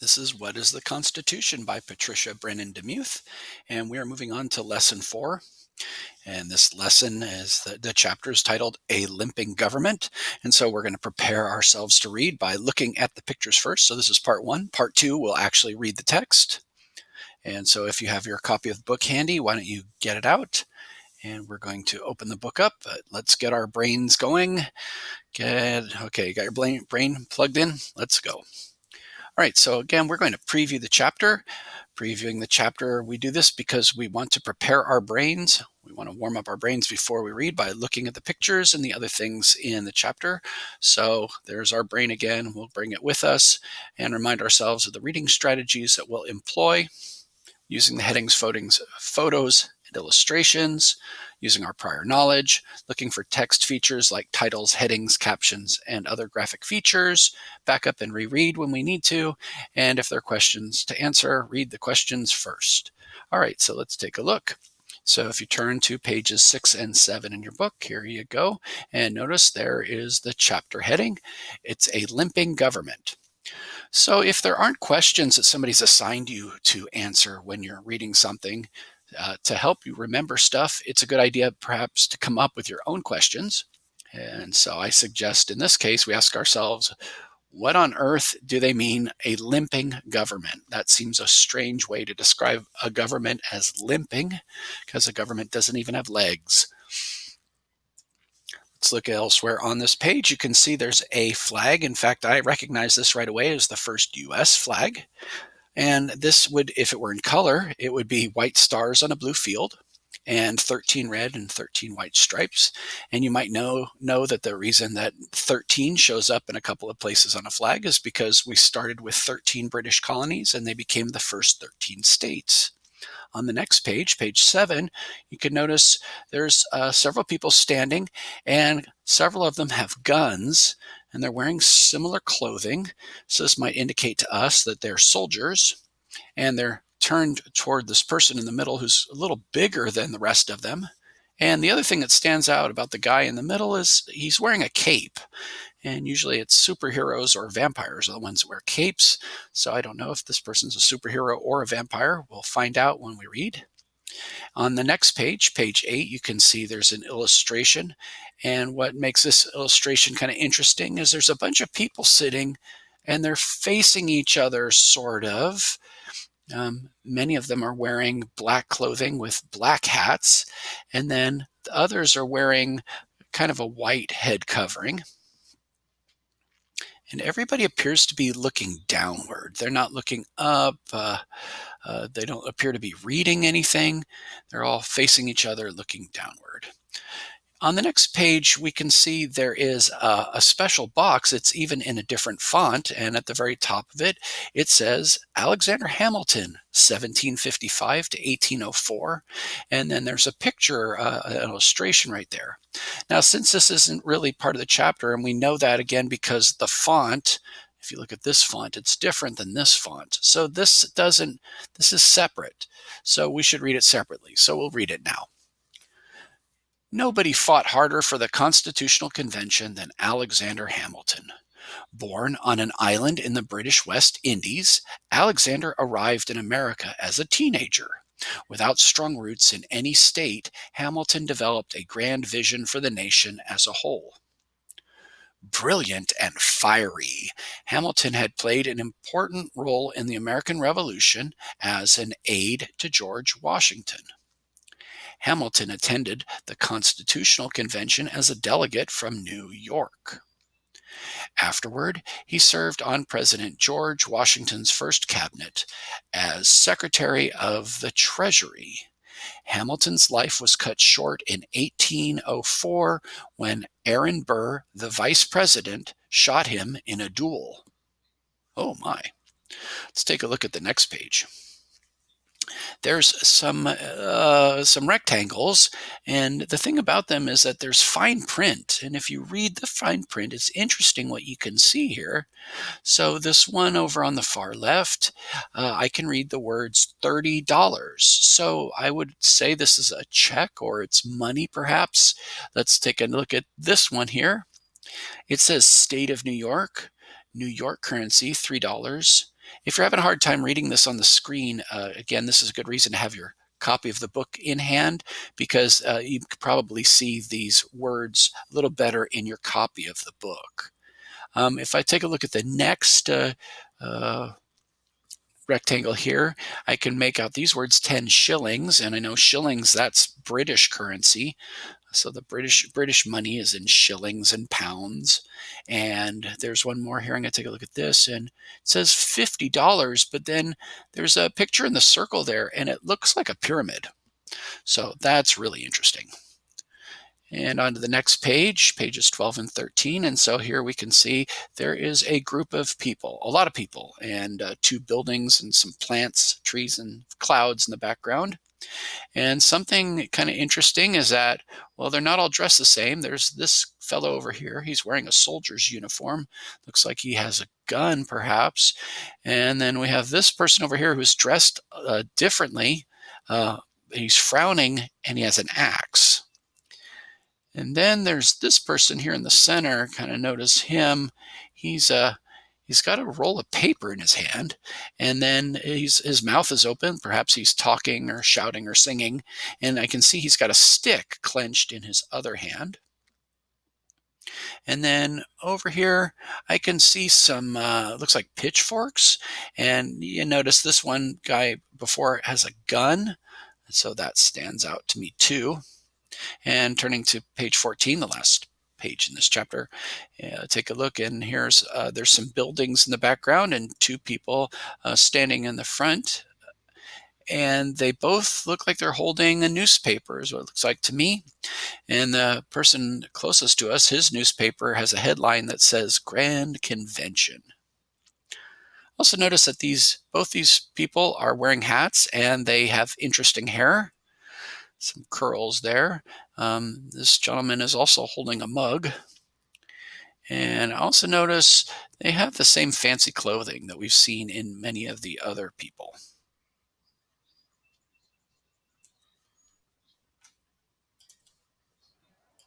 This is What is the Constitution by Patricia Brennan Demuth, and we are moving on to lesson 4. And this lesson is the chapter is titled A Limping Government. And so we're going to prepare ourselves to read by looking at the pictures first. So this is part 1. Part 2, we'll actually read the text. And so if you have your copy of the book handy, why don't you get it out? And we're going to open the book up, but let's get our brains going. Okay, you got your brain plugged in? Let's go. All right, so again, we're going to preview the chapter. Previewing the chapter, we do this because we want to prepare our brains. We want to warm up our brains before we read by looking at the pictures and the other things in the chapter. So there's our brain again. We'll bring it with us and remind ourselves of the reading strategies that we'll employ using the headings, photos, and illustrations, using our prior knowledge, looking for text features like titles, headings, captions, and other graphic features, back up and reread when we need to, and if there are questions to answer, read the questions first. All right, so let's take a look. So if you turn to pages 6 and 7 in your book, here you go, and notice there is the chapter heading. It's A Limping Government. So if there aren't questions that somebody's assigned you to answer when you're reading something, to help you remember stuff, it's a good idea perhaps to come up with your own questions. And so I suggest in this case, we ask ourselves, what on earth do they mean a limping government? That seems a strange way to describe a government as limping, because a government doesn't even have legs. Let's look elsewhere on this page. You can see there's a flag. In fact, I recognize this right away as the first U.S. flag. And this would, if it were in color, it would be white stars on a blue field and 13 red and 13 white stripes. And you might know that the reason that 13 shows up in a couple of places on a flag is because we started with 13 British colonies and they became the first 13 states. On the next page, page 7, you can notice there's several people standing, and several of them have guns, and they're wearing similar clothing. So this might indicate to us that they're soldiers, and they're turned toward this person in the middle who's a little bigger than the rest of them. And the other thing that stands out about the guy in the middle is he's wearing a cape. And usually it's superheroes or vampires are the ones that wear capes. So I don't know if this person's a superhero or a vampire. We'll find out when we read. On the next page, page 8, you can see there's an illustration. And what makes this illustration kind of interesting is there's a bunch of people sitting and they're facing each other, sort of. Many of them are wearing black clothing with black hats. And then the others are wearing kind of a white head covering. And everybody appears to be looking downward. They're not looking up. They don't appear to be reading anything. They're all facing each other, looking downward. On the next page, we can see there is a special box. It's even in a different font, and at the very top of it, it says Alexander Hamilton, 1755 to 1804, and then there's a picture, an illustration right there. Now, since this isn't really part of the chapter, and we know that again because the font, if you look at this font, it's different than this font. So this is separate. So we should read it separately. So we'll read it now. Nobody fought harder for the Constitutional Convention than Alexander Hamilton. Born on an island in the British West Indies, Alexander arrived in America as a teenager. Without strong roots in any state, Hamilton developed a grand vision for the nation as a whole. Brilliant and fiery, Hamilton had played an important role in the American Revolution as an aide to George Washington. Hamilton attended the Constitutional Convention as a delegate from New York. Afterward, he served on President George Washington's first cabinet as Secretary of the Treasury. Hamilton's life was cut short in 1804 when Aaron Burr, the vice president, shot him in a duel. Oh my. Let's take a look at the next page. There's some rectangles, and the thing about them is that there's fine print, and if you read the fine print, it's interesting what you can see here. So this one over on the far left, I can read the words $30. So I would say this is a check, or it's money perhaps. Let's take a look at this one here. It says State of New York currency, $3. If you're having a hard time reading this on the screen, again, this is a good reason to have your copy of the book in hand, because you could probably see these words a little better in your copy of the book. If I take a look at the next uh, rectangle here, I can make out these words 10 shillings, and I know shillings, that's British currency. So the British money is in shillings and pounds. And there's one more here. I'm going to take a look at this, and it says $50, but then there's a picture in the circle there, and it looks like a pyramid. So that's really interesting. And on to the next page, pages 12 and 13. And so here we can see there is a group of people, a lot of people, and two buildings and some plants, trees, and clouds in the background. And something kind of interesting is that, well, they're not all dressed the same. There's this fellow over here. He's wearing a soldier's uniform. Looks like he has a gun, perhaps. And then we have this person over here who's dressed differently. He's frowning, and he has an axe. And then there's this person here in the center. Kind of notice him. He's got a roll of paper in his hand, and then his mouth is open. Perhaps he's talking or shouting or singing, and I can see he's got a stick clenched in his other hand. And then over here, I can see some, looks like pitchforks, and you notice this one guy before has a gun, so that stands out to me too. And turning to page 14, the last page in this chapter, take a look, and there's some buildings in the background and two people standing in the front, and they both look like they're holding a newspaper, is what it looks like to me. And the person closest to us, his newspaper has a headline that says Grand Convention. Also notice that both these people are wearing hats, and they have interesting hair. Some curls there. This gentleman is also holding a mug. And I also notice they have the same fancy clothing that we've seen in many of the other people.